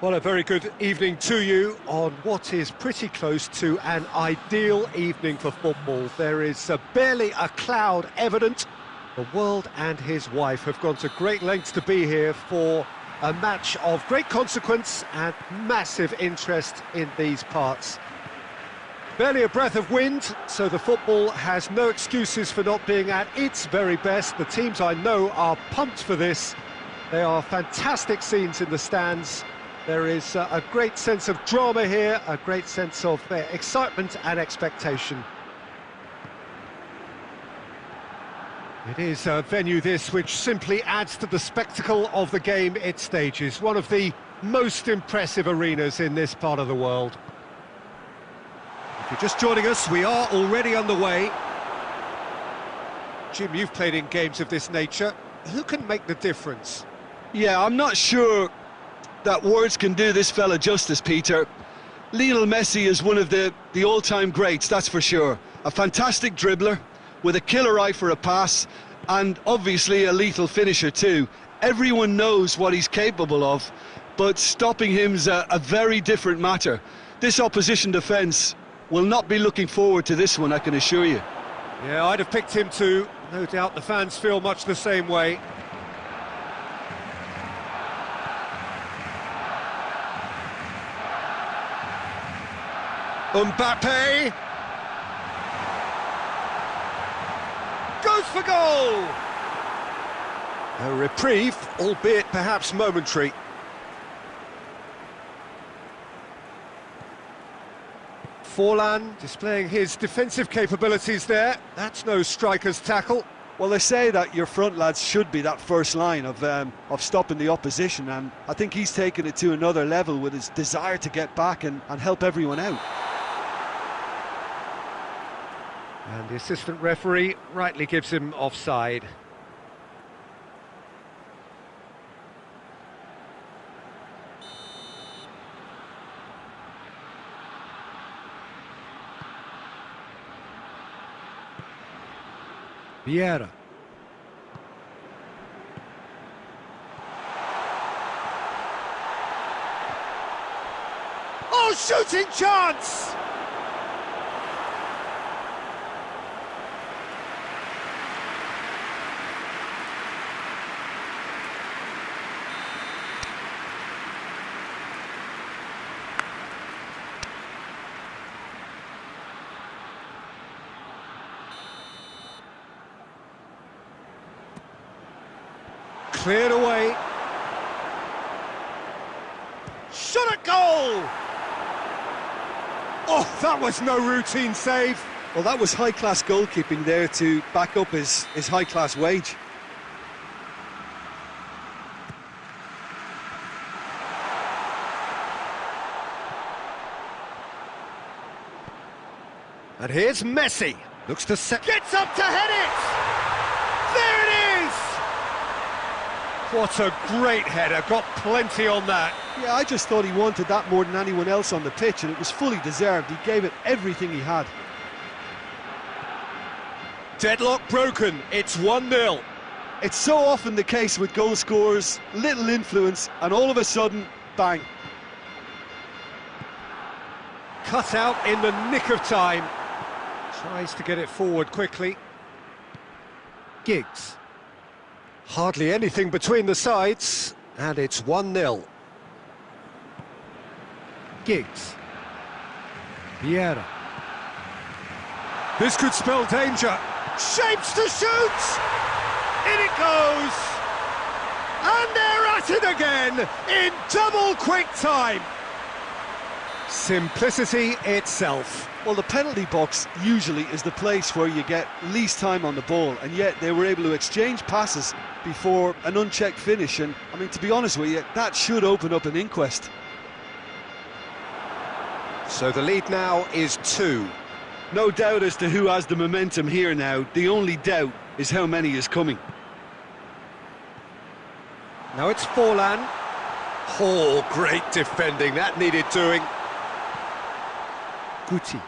Well, a very good evening to you on what is pretty close to an ideal evening for football. There is barely a cloud evident. The world and his wife have gone to great lengths to be here for a match of great consequence and massive interest in these parts. Barely a breath of wind, so the football has no excuses for not being at its very best. The teams I know are pumped for this. They are fantastic scenes in the stands. There is a great sense of drama here, a great sense of excitement and expectation. It is a venue this which simply adds to the spectacle of the game it stages. One of the most impressive arenas in this part of the world. If you're just joining us, we are already underway. Jim, you've played in games of this nature. Who can make the difference? Yeah, I'm not sure that words can do this fella justice, Peter. Lionel Messi is one of the all-time greats, that's for sure. A fantastic dribbler, with a killer eye for a pass, and obviously a lethal finisher too. Everyone knows what he's capable of, but stopping him's a very different matter. This opposition defence will not be looking forward to this one, I can assure you. Yeah, I'd have picked him too. No doubt the fans feel much the same way. Mbappe goes for goal. A reprieve, albeit perhaps momentary. Forlan displaying his defensive capabilities there. That's no striker's tackle. Well, they say that your front lads should be that first line of stopping the opposition, and I think he's taken it to another level with his desire to get back and help everyone out. And the assistant referee rightly gives him offside. Vieira. Oh, shooting chance! Cleared away. Shot at goal! Oh, that was no routine save. Well, that was high-class goalkeeping there to back up his high-class wage. And here's Messi. Looks to set. Gets up to head it! There it is! What a great header, got plenty on that. Yeah, I just thought he wanted that more than anyone else on the pitch, and it was fully deserved. He gave it everything he had. Deadlock broken, it's 1-0. It's so often the case with goal scorers, little influence, and all of a sudden, bang. Cut out in the nick of time. Tries to get it forward quickly. Giggs. Hardly anything between the sides, and it's 1-0. Giggs. Vieira. This could spell danger. Shapes to shoot! In it goes! And they're at it again, in double quick time. Simplicity itself. Well, the penalty box usually is the place where you get least time on the ball, and yet they were able to exchange passes before an unchecked finish, and I mean, to be honest with you, that should open up an inquest. So the lead now is 2. No doubt as to who has the momentum here now. The only doubt is how many is coming. Now it's Forlan. Oh, great defending, that needed doing. Guti.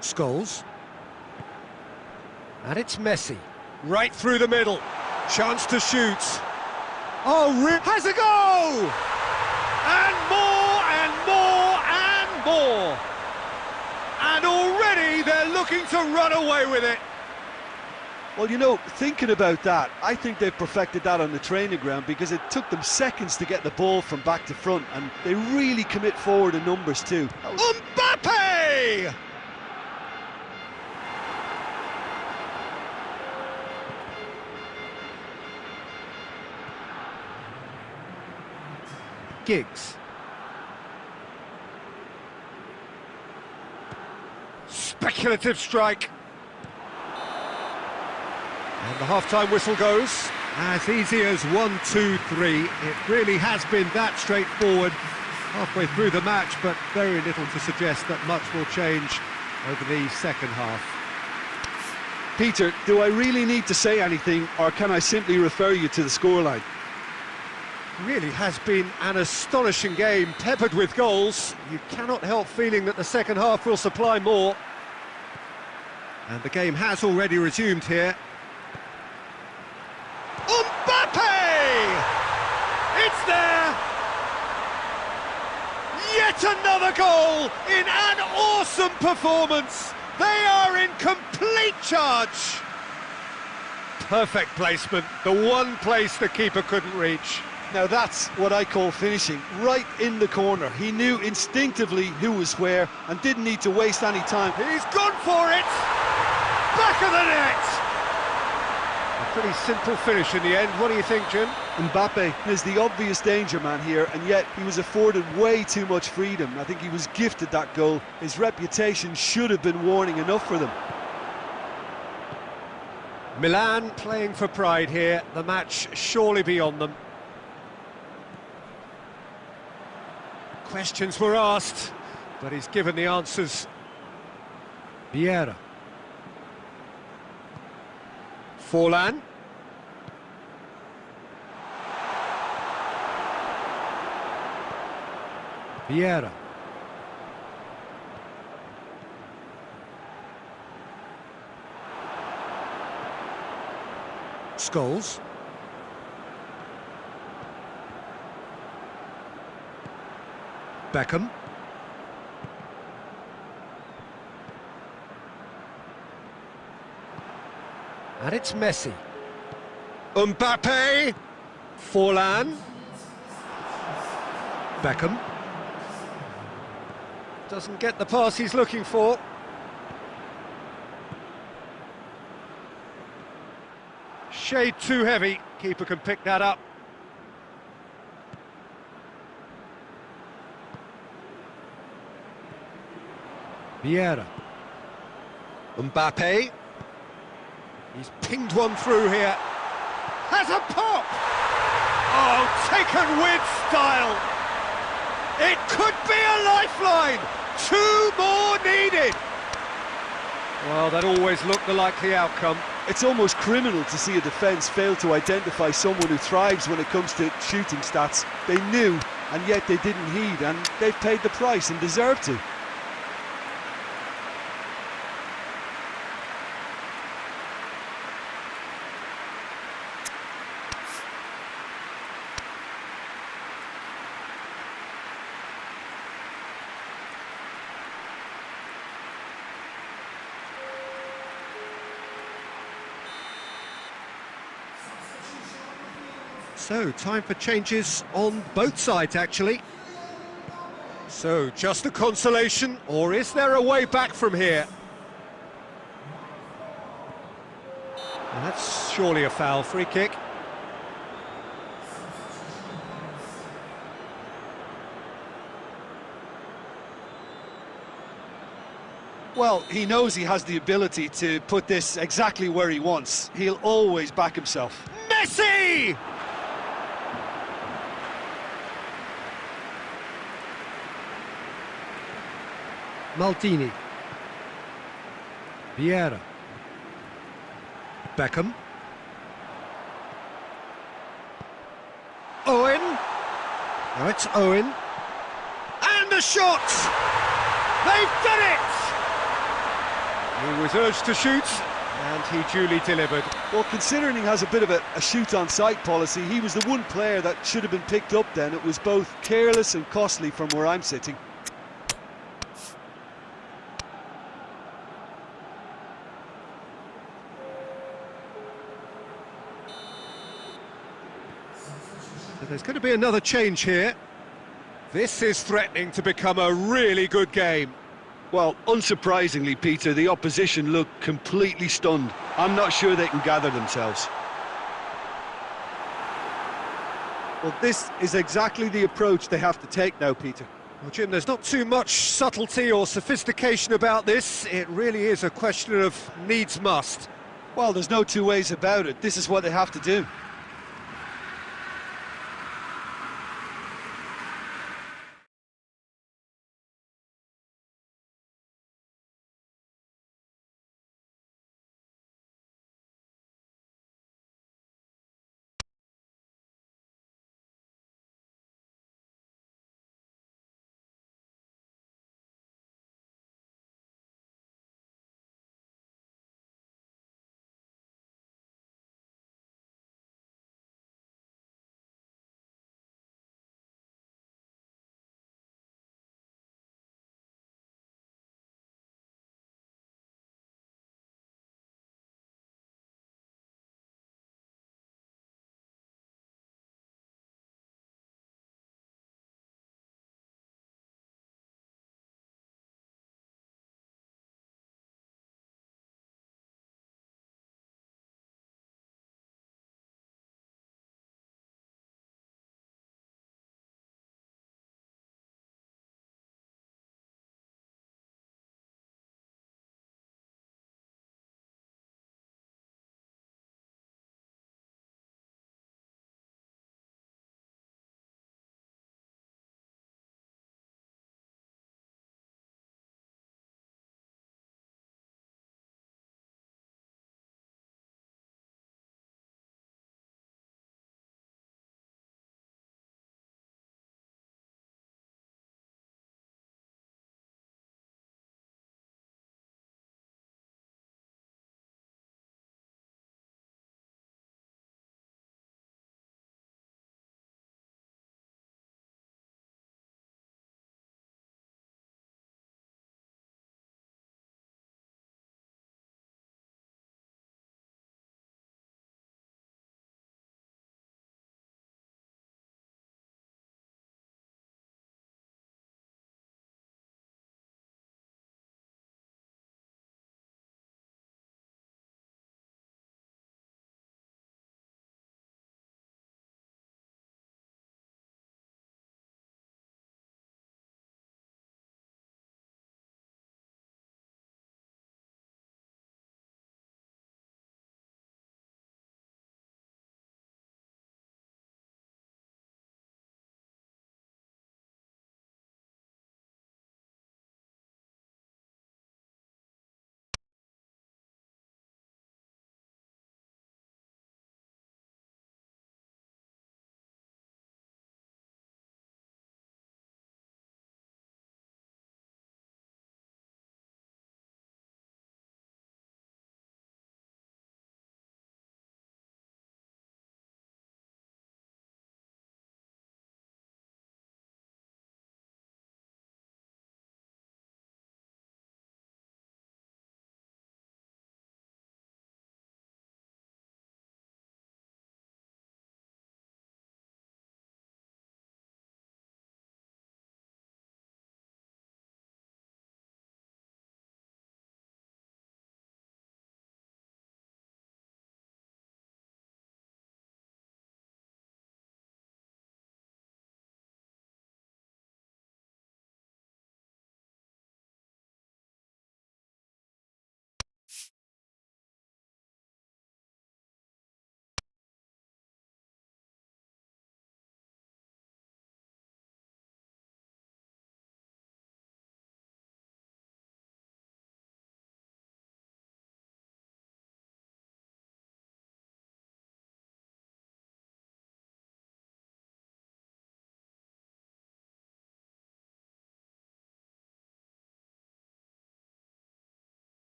Scholes. And it's Messi. Right through the middle. Chance to shoot. Oh, has a go! And more, and more, and more. And already they're looking to run away with it. Well, you know, thinking about that, I think they've perfected that on the training ground because it took them seconds to get the ball from back to front, and they really commit forward in numbers too. Mbappe! Giggs. Speculative strike. And the half-time whistle goes. As easy as 1, 2, 3. It really has been that straightforward halfway through the match, but very little to suggest that much will change over the second half. Peter, do I really need to say anything, or can I simply refer you to the scoreline? Really has been an astonishing game, peppered with goals. You cannot help feeling that the second half will supply more. And the game has already resumed here. Mbappe! It's there! Yet another goal in an awesome performance! They are in complete charge! Perfect placement, the one place the keeper couldn't reach. Now that's what I call finishing, right in the corner. He knew instinctively who was where and didn't need to waste any time. He's gone for it! Back of the net! A pretty simple finish in the end. What do you think, Jim? Mbappe is the obvious danger man here, and yet he was afforded way too much freedom. I think he was gifted that goal. His reputation should have been warning enough for them. Milan playing for pride here. The match surely beyond them. Questions were asked, but he's given the answers. Vieira. Forlan. Vieira. Scholes. Beckham. And it's Messi. Mbappe. Forlan. Beckham. Doesn't get the pass he's looking for. Shade too heavy. Keeper can pick that up. Vieira. Mbappe. He's pinged one through here. Has a pop! Oh, taken with style! It could be a lifeline! 2 more needed! Well, that always looked the likely outcome. It's almost criminal to see a defence fail to identify someone who thrives when it comes to shooting stats. They knew, and yet they didn't heed, and they've paid the price and deserve to. So, time for changes on both sides, actually. So, just a consolation, or is there a way back from here? And that's surely a foul. Free kick. Well, he knows he has the ability to put this exactly where he wants. He'll always back himself. Messi! Maldini. Vieira. Beckham. Owen. Now it's Owen. And the shot! They've done it! He was urged to shoot, And he duly delivered. Well, considering he has a bit of a shoot-on-sight policy, he was the one player that should have been picked up then. It was both careless and costly from where I'm sitting. So there's going to be another change here. This is threatening to become a really good game. Well, unsurprisingly, Peter, the opposition look completely stunned. I'm not sure they can gather themselves. Well, this is exactly the approach they have to take now, Peter. Well, Jim, there's not too much subtlety or sophistication about this. It really is a question of needs must. Well, there's no two ways about it. This is what they have to do.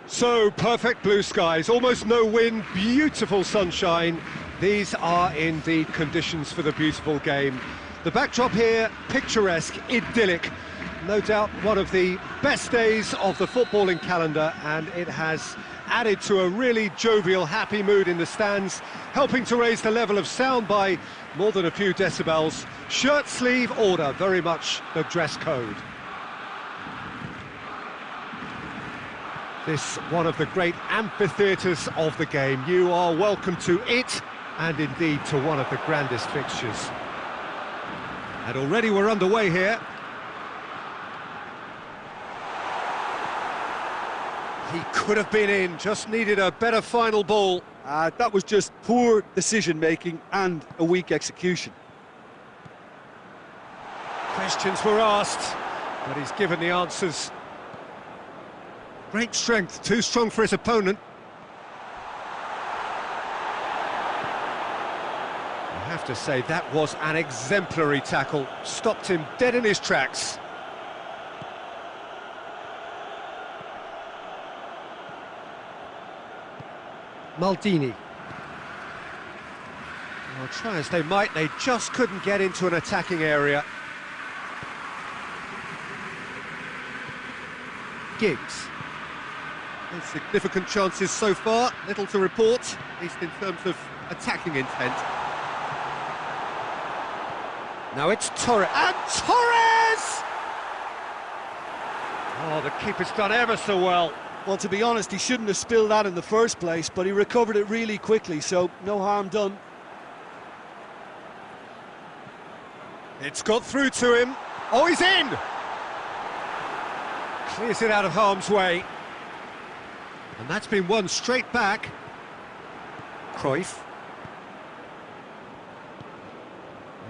So, perfect blue skies, almost no wind, beautiful sunshine. These are indeed conditions for the beautiful game. The backdrop here, picturesque, idyllic. No doubt one of the best days of the footballing calendar, and it has added to a really jovial, happy mood in the stands, helping to raise the level of sound by more than a few decibels. Shirt sleeve order, very much the dress code. This one of the great amphitheatres of the game. You are welcome to it, and indeed to one of the grandest fixtures. And already we're underway here. He could have been in, just needed a better final ball. That was just poor decision-making and a weak execution. Questions were asked, but he's given the answers. Great strength, too strong for his opponent. I have to say, that was an exemplary tackle. Stopped him dead in his tracks. Maldini. Well, try as they might, they just couldn't get into an attacking area. Giggs. Significant chances so far, little to report, at least in terms of attacking intent. Now it's Torres, and Torres! Oh, the keeper's done ever so well. Well, to be honest, he shouldn't have spilled that in the first place, but he recovered it really quickly, so no harm done. It's got through to him. Oh, he's in! Clears it out of harm's way. And that's been won straight back. Cruyff.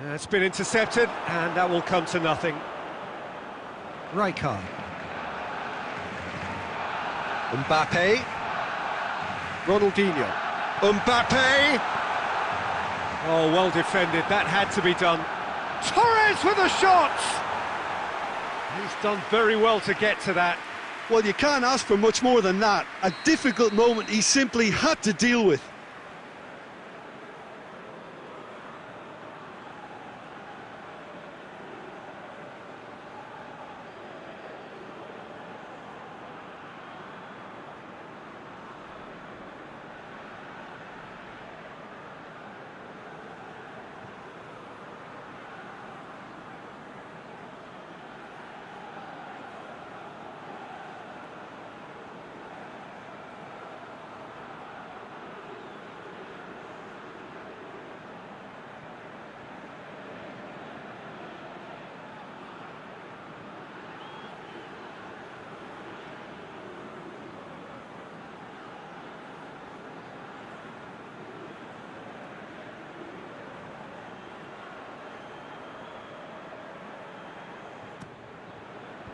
Yeah, it's been intercepted, and that will come to nothing. Rijkaard. Mbappe. Ronaldinho. Mbappe! Oh, well defended, that had to be done. Torres with a shot! He's done very well to get to that. Well, you can't ask for much more than that. A difficult moment he simply had to deal with.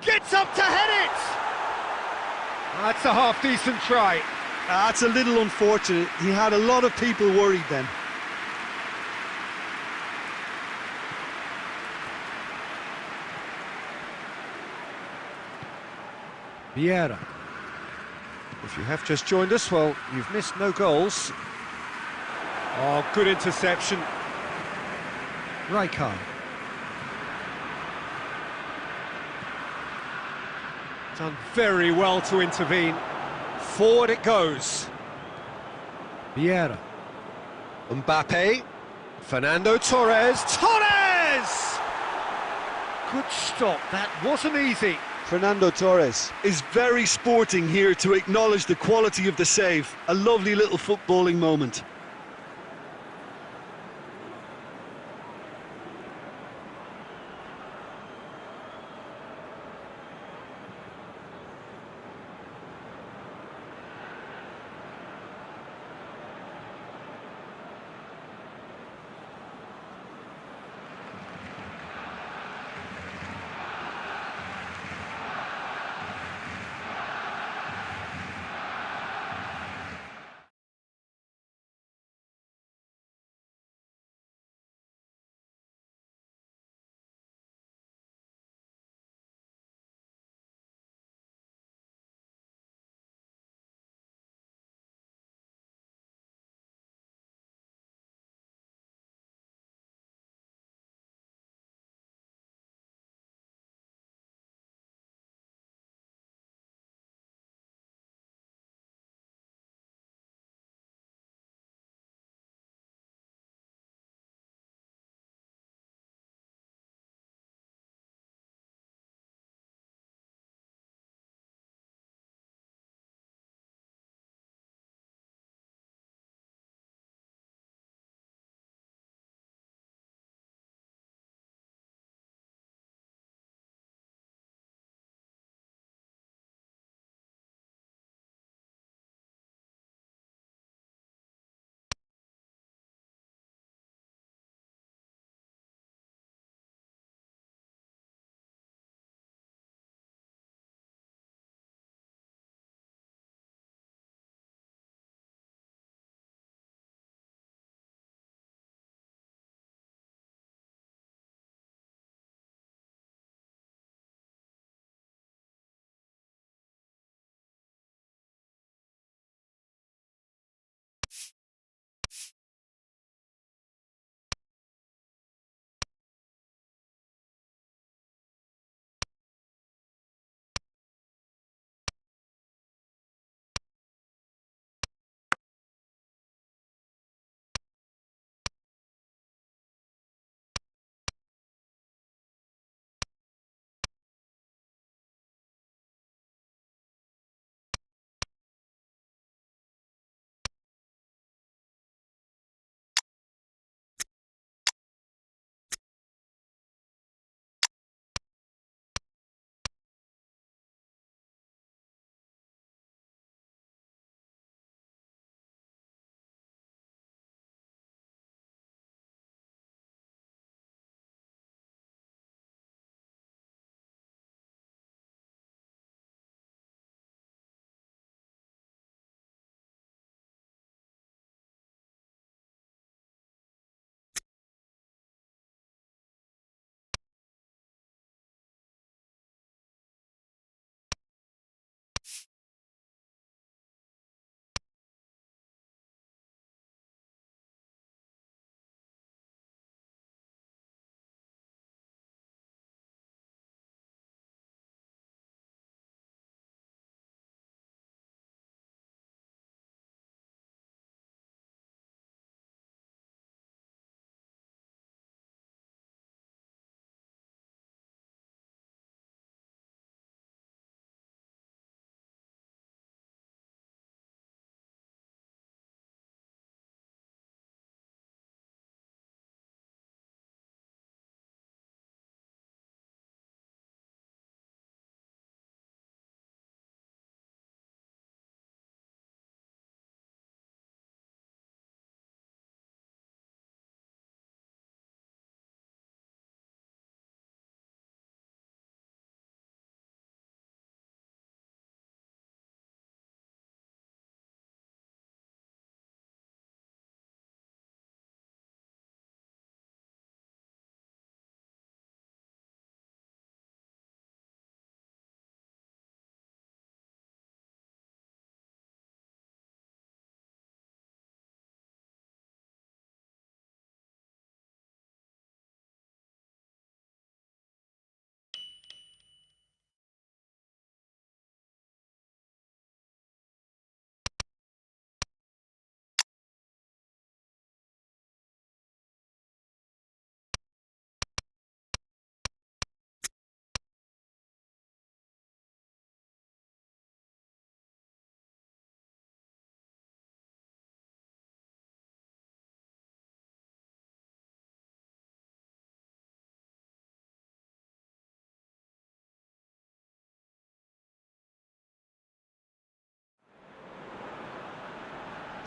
Gets up to head it! That's a half-decent try. That's a little unfortunate. He had a lot of people worried then. Vieira. If you have just joined us, well, you've missed no goals. Oh, good interception. Rijkaard. Done very well to intervene. Forward it goes. Vieira. Mbappe. Fernando Torres. Torres! Good stop, that wasn't easy. Fernando Torres is very sporting here to acknowledge the quality of the save. A lovely little footballing moment.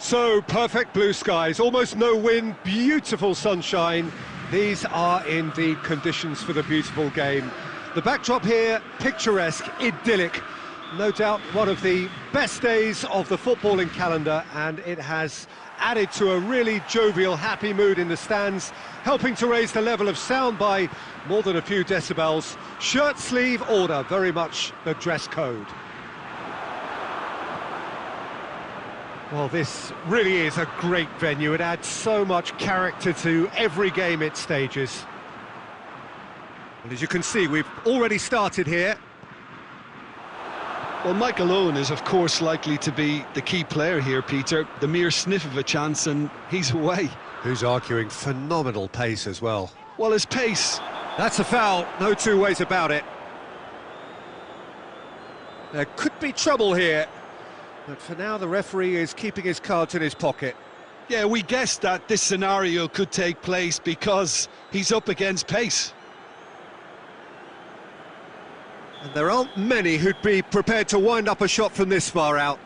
So, perfect blue skies, almost no wind, beautiful sunshine. These are indeed conditions for the beautiful game. The backdrop here, picturesque, idyllic. No doubt one of the best days of the footballing calendar, and it has added to a really jovial, happy mood in the stands, helping to raise the level of sound by more than a few decibels. Shirt sleeve order, very much the dress code. Well, this really is a great venue. It adds so much character to every game it stages. And as you can see, we've already started here. Well, Michael Owen is, of course, likely to be the key player here, Peter. The mere sniff of a chance and he's away. Who's arguing phenomenal pace as well. Well, his pace... That's a foul, no two ways about it. There could be trouble here. But for now, the referee is keeping his cards in his pocket. Yeah, we guessed that this scenario could take place because he's up against pace. And there aren't many who'd be prepared to wind up a shot from this far out.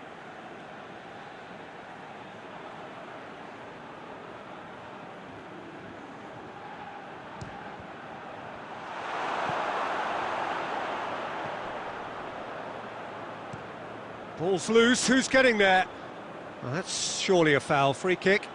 Ball's loose, who's getting there? Well, that's surely a foul, free kick.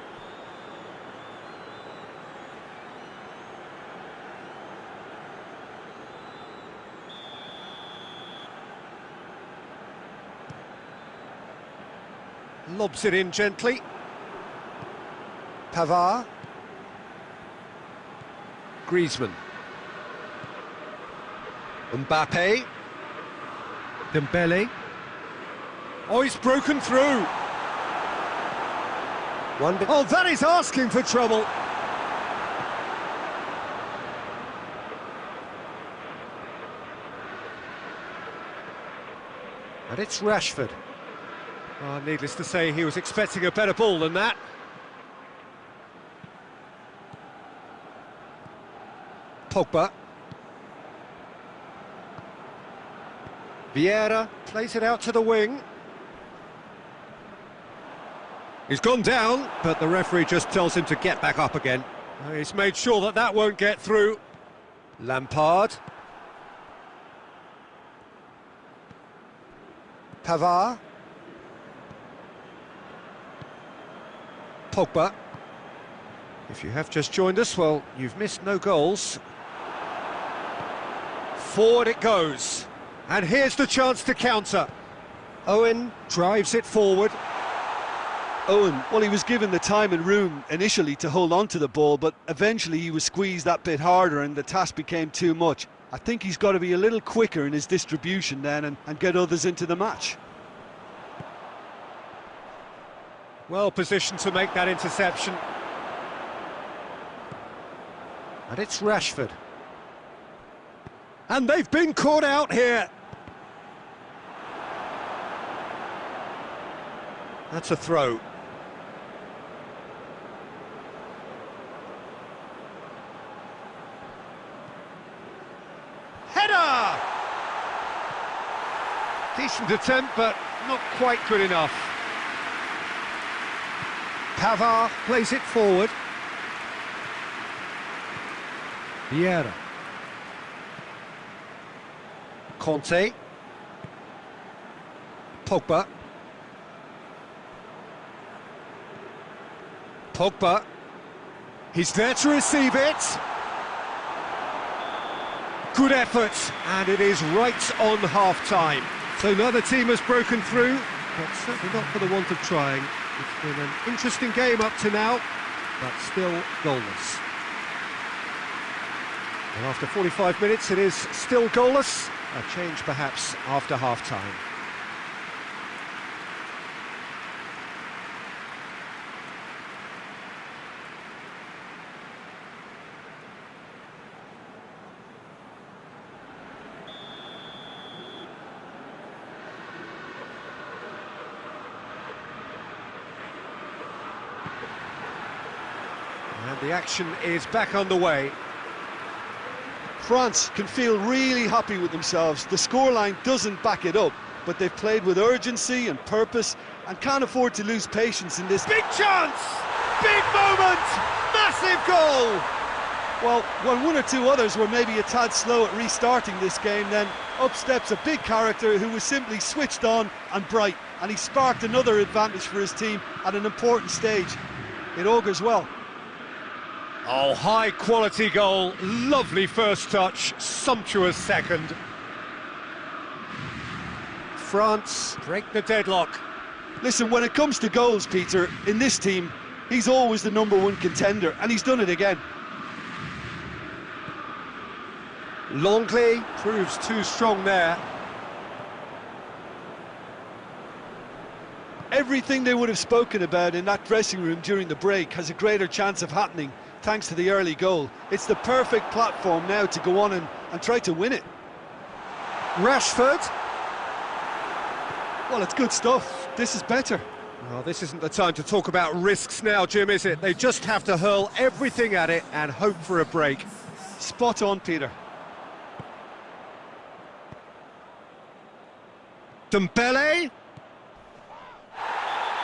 Lobs it in gently. Pavard. Griezmann. Mbappe. Dembele. Oh, he's broken through. Oh, that is asking for trouble. And it's Rashford. Oh, needless to say, he was expecting a better ball than that. Pogba. Vieira plays it out to the wing. He's gone down, but the referee just tells him to get back up again. He's made sure that that won't get through. Lampard. Pavard. Pogba. If you have just joined us, well, you've missed no goals. Forward it goes. And here's the chance to counter. Owen drives it forward. Owen, well, he was given the time and room initially to hold on to the ball, but eventually he was squeezed that bit harder and the task became too much. I think he's got to be a little quicker in his distribution then and get others into the match. Well positioned to make that interception. And it's Rashford. And they've been caught out here. That's a throw. Header! Decent attempt, but not quite good enough. Pavard plays it forward. Vieira. Conte. Pogba. Pogba. He's there to receive it. Good effort, and it is right on half-time. So neither team has broken through, but certainly not for the want of trying. It's been an interesting game up to now, but still goalless. And after 45 minutes, it is still goalless. A change perhaps after half-time. And the action is back underway. France can feel really happy with themselves. The scoreline doesn't back it up, but they've played with urgency and purpose and can't afford to lose patience in this. Big chance! Big moment! Massive goal! Well, when one or two others were maybe a tad slow at restarting this game, then up steps a big character who was simply switched on and bright, and he sparked another advantage for his team at an important stage. It augurs well. Oh, high quality goal, lovely first touch, sumptuous second. France break the deadlock. Listen, when it comes to goals, Peter, in this team, he's always the #1 contender, and he's done it again. Longley proves too strong there. Everything they would have spoken about in that dressing room during the break has a greater chance of happening thanks to the early goal. It's the perfect platform now to go on and try to win it. Rashford. Well, it's good stuff. This is better. Well, this isn't the time to talk about risks now, Jim, is it? They just have to hurl everything at it and hope for a break. Spot on, Peter. Dembele.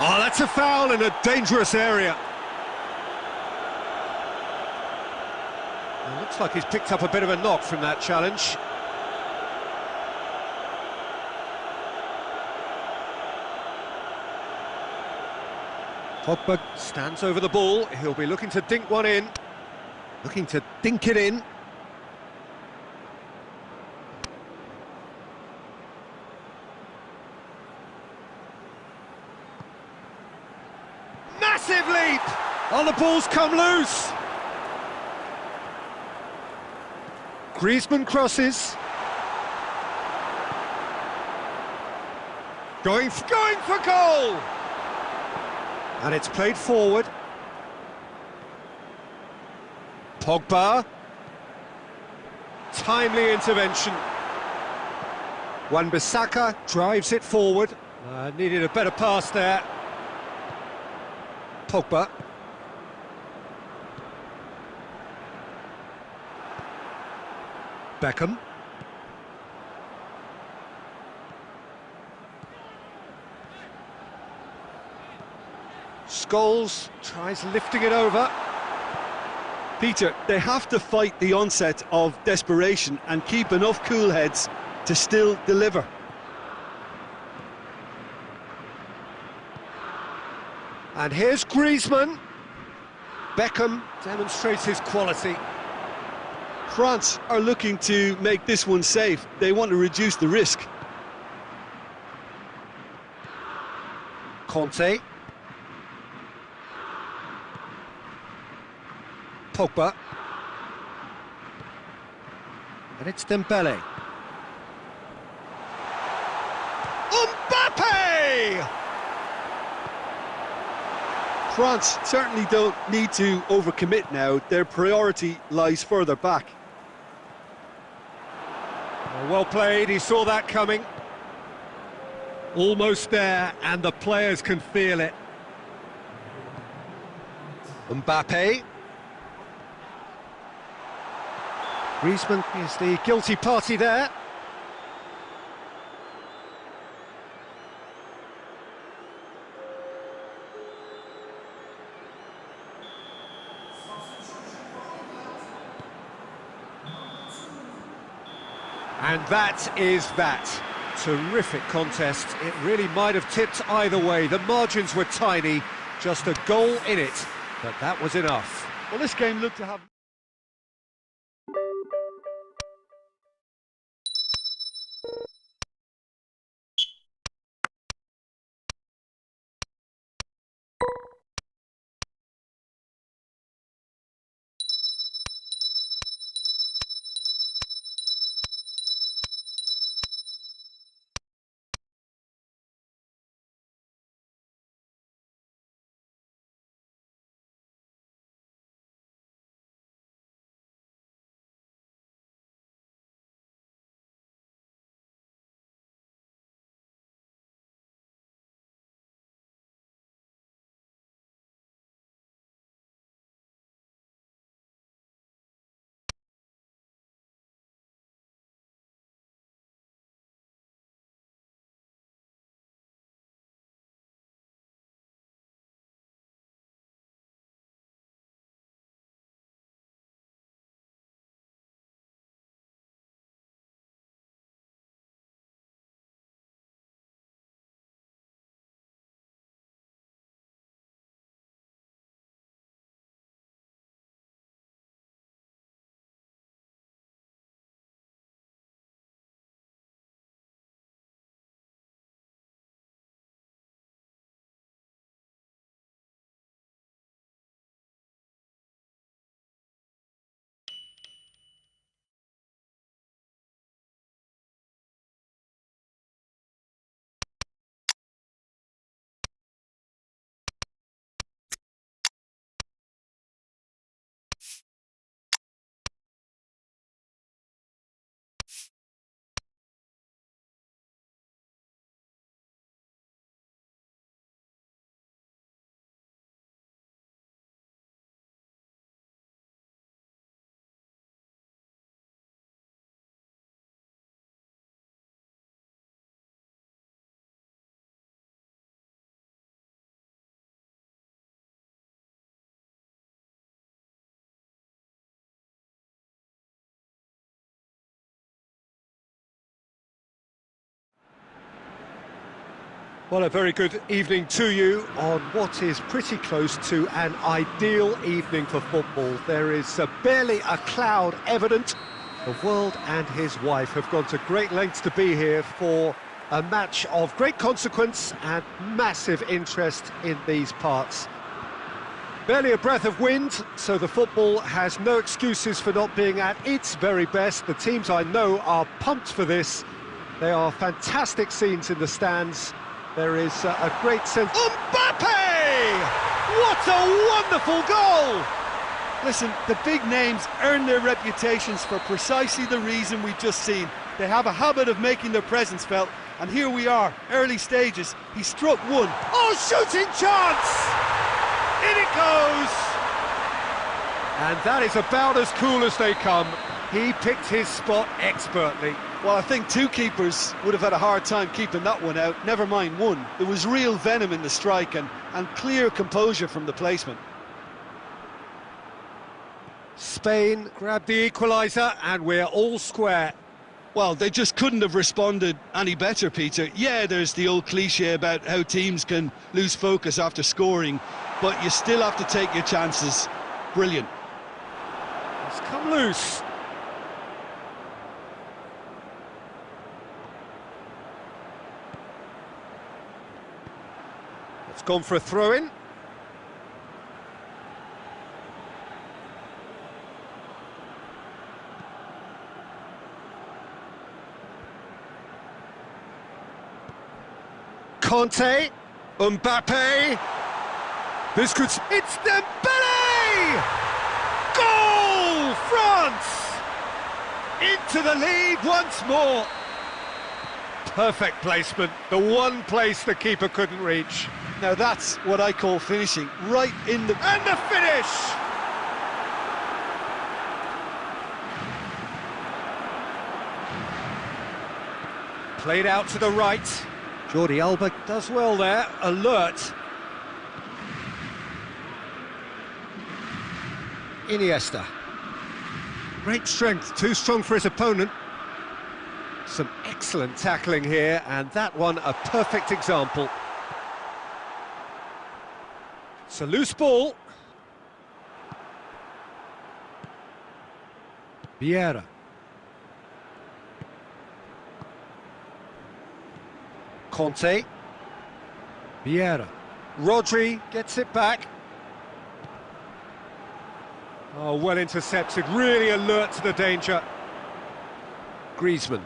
Oh, that's a foul in a dangerous area. It looks like he's picked up a bit of a knock from that challenge. Pogba stands over the ball. He'll be looking to dink one in. Looking to dink it in. Massive leap! Oh, the ball's come loose. Griezmann crosses. Going for goal! And it's played forward. Pogba. Timely intervention. Wan-Bissaka drives it forward. Needed a better pass there. Pogba. Beckham. Scholes tries lifting it over. Peter, they have to fight the onset of desperation and keep enough cool heads to still deliver. And here's Griezmann. Beckham demonstrates his quality. France are looking to make this one safe. They want to reduce the risk. Conte. Pogba. And it's Dembele. Mbappe! France certainly don't need to overcommit now. Their priority lies further back. Well played, he saw that coming. Almost there, and the players can feel it. Mbappe. Griezmann is the guilty party there. And that is that. Terrific contest. It really might have tipped either way. The margins were tiny, just a goal in it, but that was enough. Well, this game looked to have Well, a very good evening to you on what is pretty close to an ideal evening for football. There is barely a cloud evident. The world and his wife have gone to great lengths to be here for a match of great consequence and massive interest in these parts. Barely a breath of wind, so the football has no excuses for not being at its very best. The teams I know are pumped for this. They are fantastic scenes in the stands. There is a great sense... Mbappe! What a wonderful goal! Listen, the big names earn their reputations for precisely the reason we've just seen. They have a habit of making their presence felt, and here we are, early stages. He struck one. Oh, shooting chance! In it goes! And that is about as cool as they come. He picked his spot expertly. Well, I think two keepers would have had a hard time keeping that one out, never mind one. There was real venom in the strike and clear composure from the placement. Spain grabbed the equaliser and we're all square. Well, they just couldn't have responded any better, Peter. Yeah, there's the old cliche about how teams can lose focus after scoring, but you still have to take your chances. Brilliant. It's come loose. It's gone for a throw-in. Conte, Mbappe, this could... It's Dembele! Goal! France! Into the lead once more. Perfect placement, the one place the keeper couldn't reach. Now that's what I call finishing, right in the... And the finish! Played out to the right. Jordi Alba does well there, alert. Iniesta. Great strength, too strong for his opponent. Some excellent tackling here, and that one a perfect example. It's a loose ball. Vieira. Conte. Vieira. Rodri gets it back. Oh, well intercepted, really alert to the danger. Griezmann.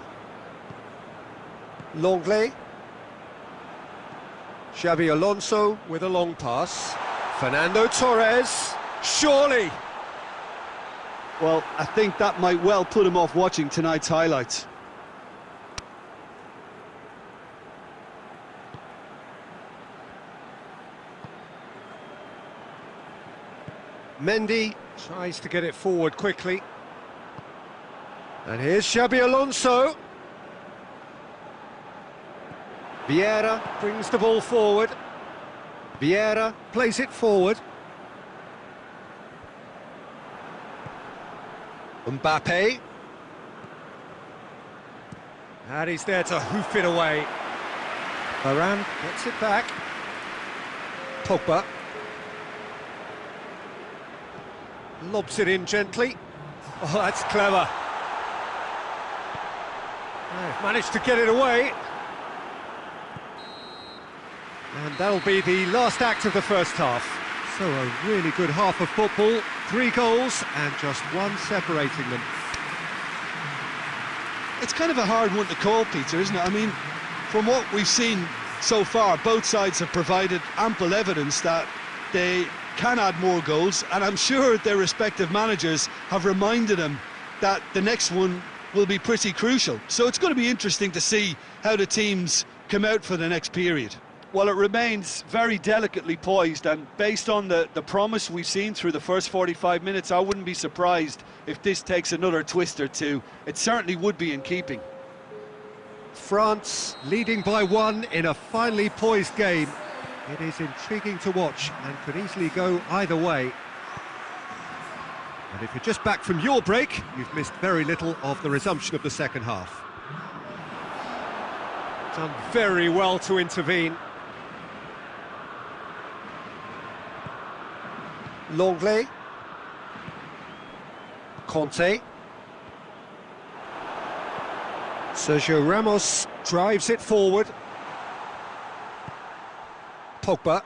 Longley. Xabi Alonso with a long pass. Fernando Torres. Surely. Well, I think that might well put him off watching tonight's highlights. Mendy tries to get it forward quickly. And here's Xabi Alonso. Vieira brings the ball forward. Vieira plays it forward. Mbappe. And he's there to hoof it away. Varane gets it back. Pogba. Lobs it in gently. Oh, that's clever. They've managed to get it away. And that'll be the last act of the first half. So a really good half of football. 3 goals and just one separating them. It's kind of a hard one to call, Peter, isn't it? I mean, from what we've seen so far, both sides have provided ample evidence that they can add more goals, and I'm sure their respective managers have reminded them that the next one will be pretty crucial. So it's going to be interesting to see how the teams come out for the next period. Well, it remains very delicately poised, and based on the promise we've seen through the first 45 minutes, I wouldn't be surprised if this takes another twist or two. It certainly would be in keeping. France leading by 1 in a finely poised game. It is intriguing to watch and could easily go either way. And if you're just back from your break, you've missed very little of the resumption of the second half. Done very well to intervene. Longley. Conte. Sergio Ramos drives it forward. Pogba.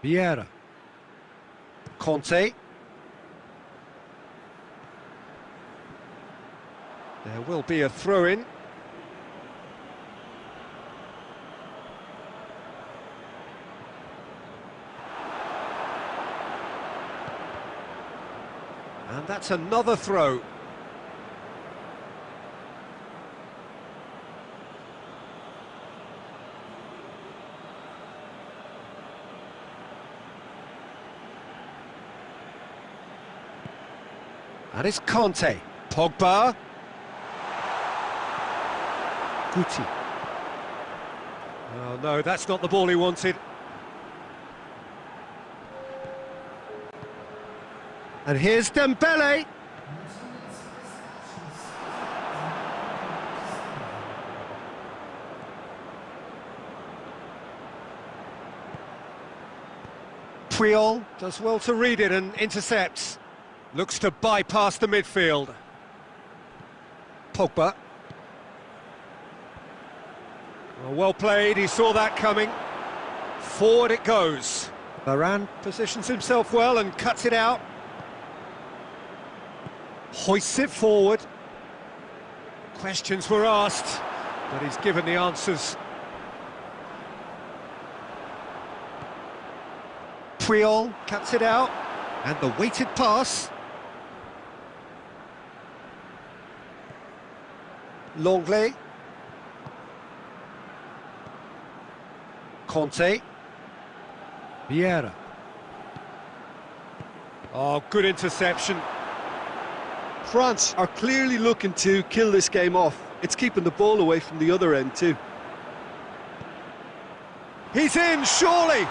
Vieira. Conte. There will be a throw-in. And that's another throw. And it's Conte. Pogba. Guti. Oh no, that's not the ball he wanted. And here's Dembele. Puyol does well to read it and intercepts. Looks to bypass the midfield. Pogba. Well played, he saw that coming. Forward it goes. Varane positions himself well and cuts it out. Hoists it forward. Questions were asked, but he's given the answers. Puyol cuts it out, and the weighted pass. Longley. Conte. Vieira. Oh, good interception. France are clearly looking to kill this game off. It's keeping the ball away from the other end too. He's in, surely!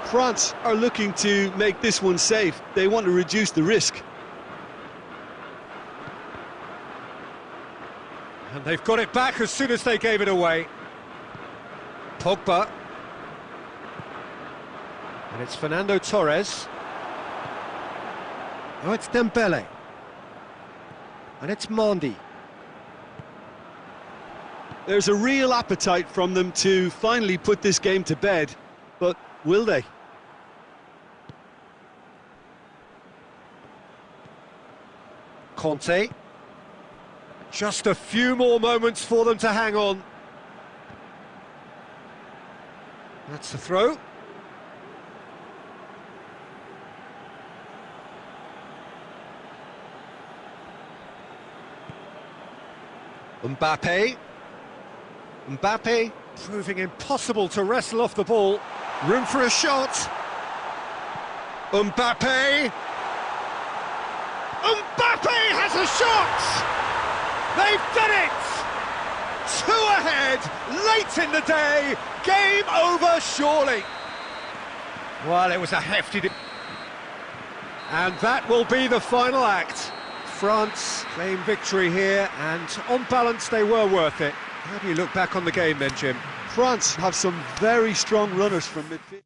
France are looking to make this one safe. They want to reduce the risk. And they've got it back as soon as they gave it away. Pogba. And it's Fernando Torres. Oh, it's Dembele. And it's Mondi. There's a real appetite from them to finally put this game to bed, but will they? Conte. Just a few more moments for them to hang on. That's the throw. Mbappe. Mbappe proving impossible to wrestle off the ball. Room for a shot. Mbappe. Mbappe has a shot! They've done it! 2 ahead, late in the day, game over surely. Well, it was a hefty... And that will be the final act. France claim victory here, and on balance they were worth it. How do you look back on the game then, Jim? France have some very strong runners from midfield.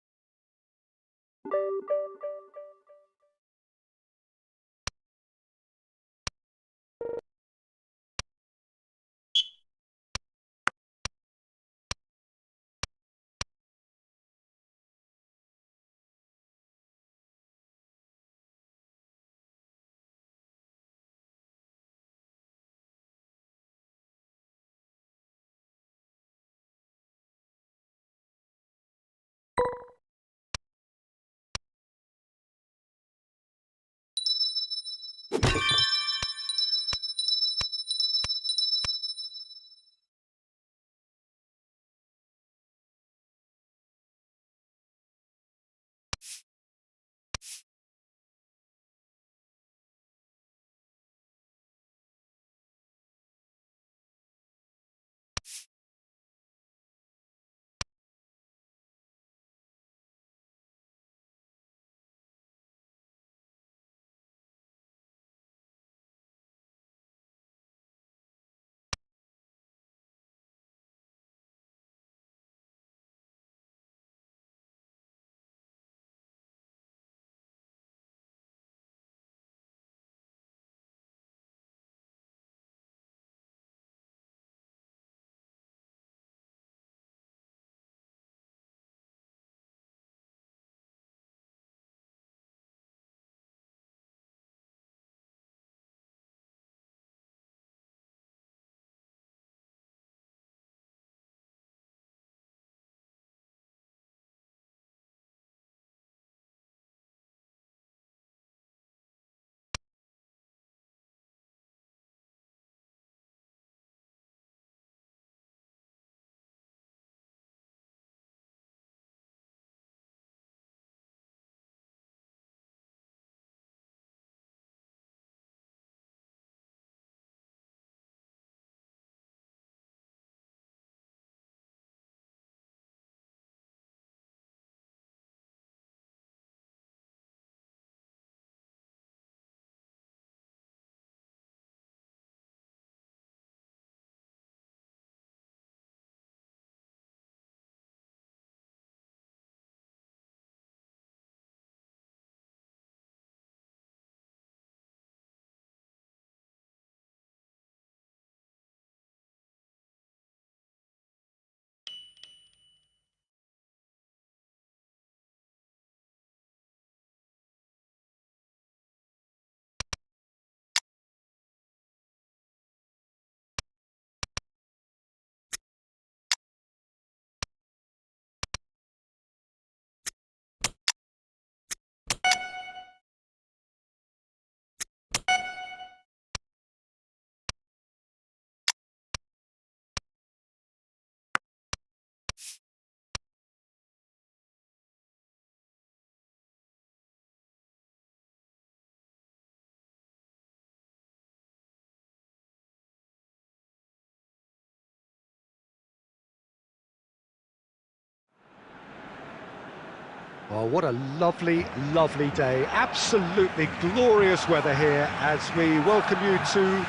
Oh, what a lovely, lovely day. Absolutely glorious weather here as we welcome you to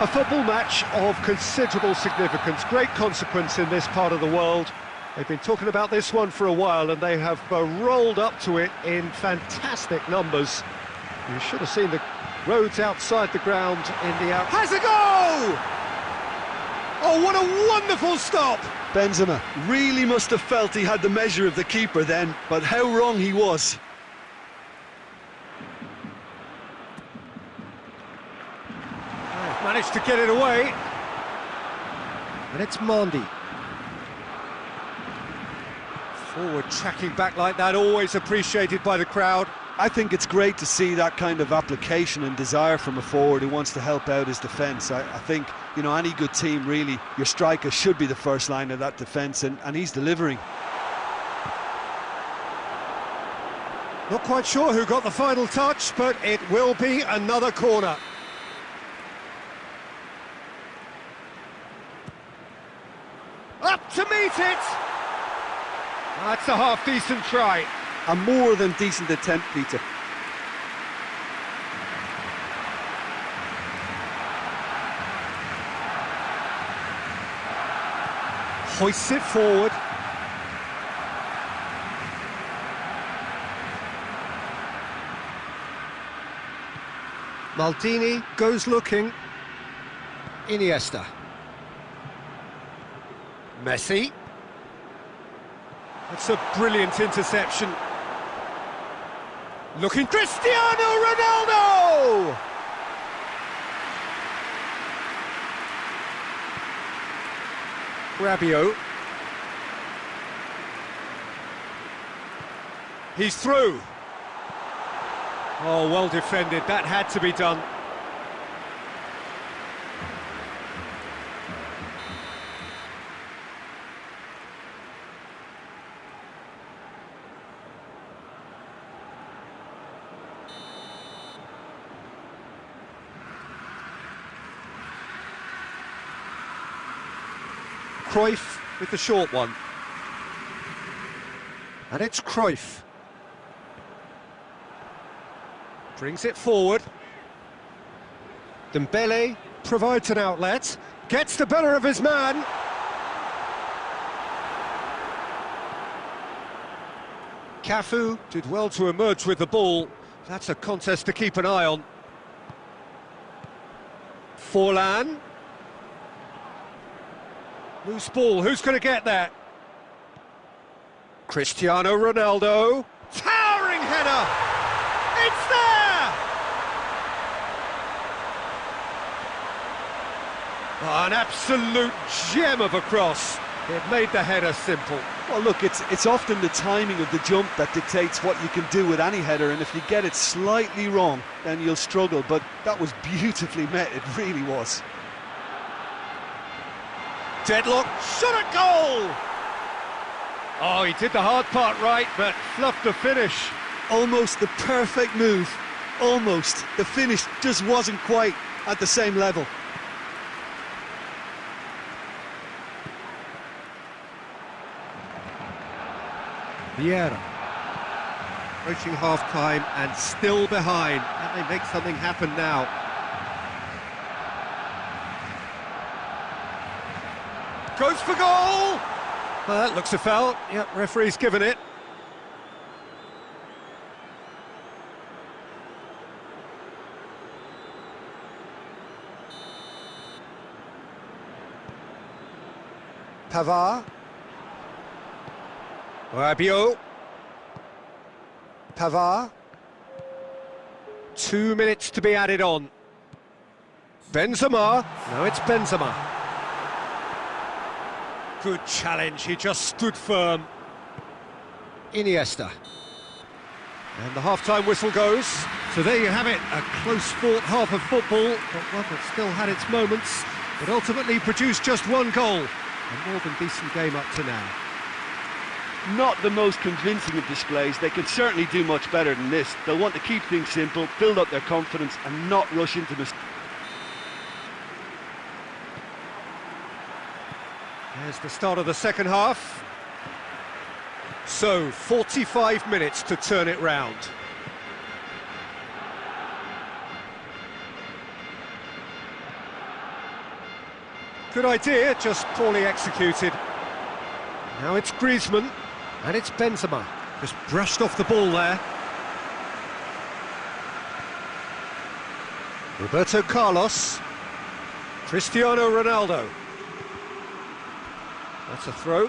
a football match of considerable significance, great consequence in this part of the world. They've been talking about this one for a while and they have rolled up to it in fantastic numbers. You should have seen the roads outside the ground in the out. Has a go! Oh, what a wonderful stop! Benzema really must have felt he had the measure of the keeper then, but how wrong he was. Managed to get it away. And it's Mondi. Forward tracking back like that, always appreciated by the crowd. I think it's great to see that kind of application and desire from a forward who wants to help out his defence. I think, you know, any good team really, your striker should be the first line of that defence, and he's delivering. Not quite sure who got the final touch, but it will be another corner. Up to meet it! That's a half-decent try. A more than decent attempt, Peter. Hoists it forward. Maldini goes looking. Iniesta. Messi. That's a brilliant interception. Looking Cristiano Ronaldo! Rabiot. He's through. Oh, well defended. That had to be done. Cruyff with the short one. And it's Cruyff. Brings it forward. Dembele provides an outlet. Gets the better of his man. Cafu did well to emerge with the ball. That's a contest to keep an eye on. Forlan. Loose ball, who's going to get that? Cristiano Ronaldo. Towering header! It's there! Oh, an absolute gem of a cross. It made the header simple. Well, look, it's often the timing of the jump that dictates what you can do with any header, and if you get it slightly wrong, then you'll struggle, but that was beautifully met, it really was. Deadlock, shot at goal! Oh, he did the hard part right, but fluffed the finish. Almost the perfect move. Almost. The finish just wasn't quite at the same level. Vieira. Approaching half-time and still behind. Can they make something happen now? Goes for goal! Well, that looks a foul. Yep, referee's given it. Pavard. Rabiot. Pavard. 2 minutes to be added on. Benzema. No, it's Benzema. Good challenge, he just stood firm. Iniesta. And the half-time whistle goes. So there you have it, a close-fought half of football, but one that still had its moments, but ultimately produced just one goal. A more than decent game up to now. Not the most convincing of displays. They can certainly do much better than this. They'll want to keep things simple, build up their confidence and not rush into mistakes. There's the start of the second half. So, 45 minutes to turn it round. Good idea, just poorly executed. Now it's Griezmann, and it's Benzema. Just brushed off the ball there. Roberto Carlos. Cristiano Ronaldo. That's a throw.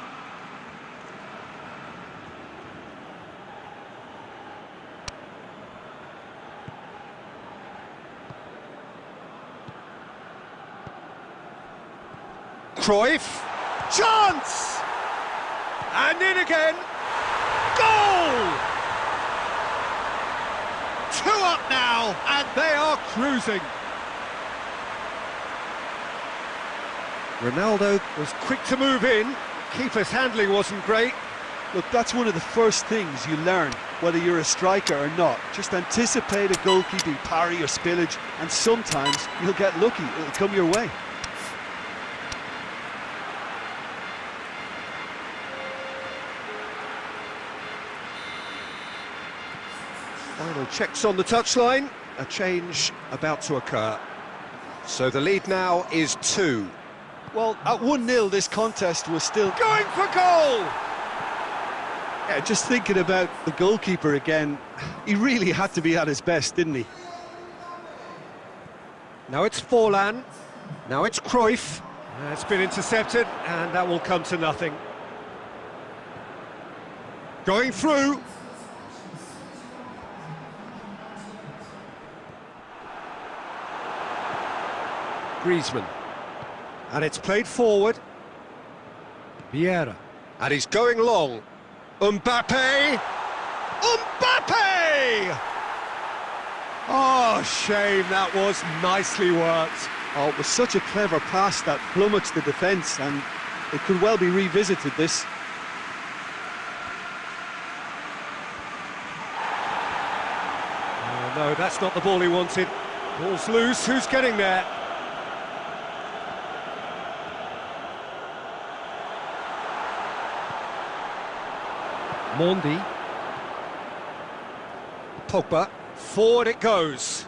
Cruyff. Chance! And in again. Goal! 2 up now, and they are cruising. Ronaldo was quick to move in. Keeper's handling wasn't great. Look, that's one of the first things you learn, whether you're a striker or not. Just anticipate a goalkeeping parry or spillage, and sometimes you'll get lucky, it'll come your way. Final checks on the touchline. A change about to occur. So the lead now is 2. Well, at 1-0 this contest was still Going for goal! Yeah, just thinking about the goalkeeper again, he really had to be at his best, didn't he? Now it's Forlan. Now it's Cruyff. It's been intercepted, and that will come to nothing. Going through. Griezmann. And it's played forward. Vieira. And he's going long. Mbappe! Mbappe! Oh, shame, that was nicely worked. Oh, it was such a clever pass that flummoxed the defence, and it could well be revisited, this. Oh, no, that's not the ball he wanted. Ball's loose, who's getting there? Mondi. Pogba. Forward it goes.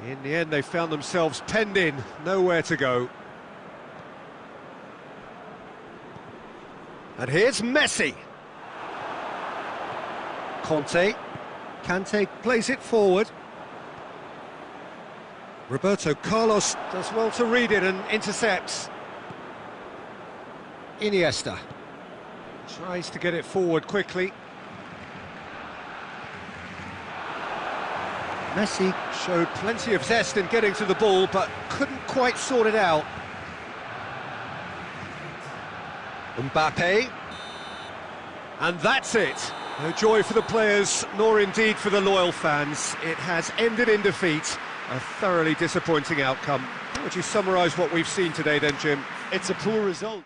In the end, they found themselves penned in, nowhere to go. And here's Messi. Kante plays it forward. Roberto Carlos does well to read it and intercepts. Iniesta. Tries to get it forward quickly. Messi showed plenty of zest in getting to the ball, but couldn't quite sort it out. Mbappe. And that's it. No joy for the players, nor indeed for the loyal fans. It has ended in defeat. A thoroughly disappointing outcome. How would you summarise what we've seen today then, Jim? It's a poor result.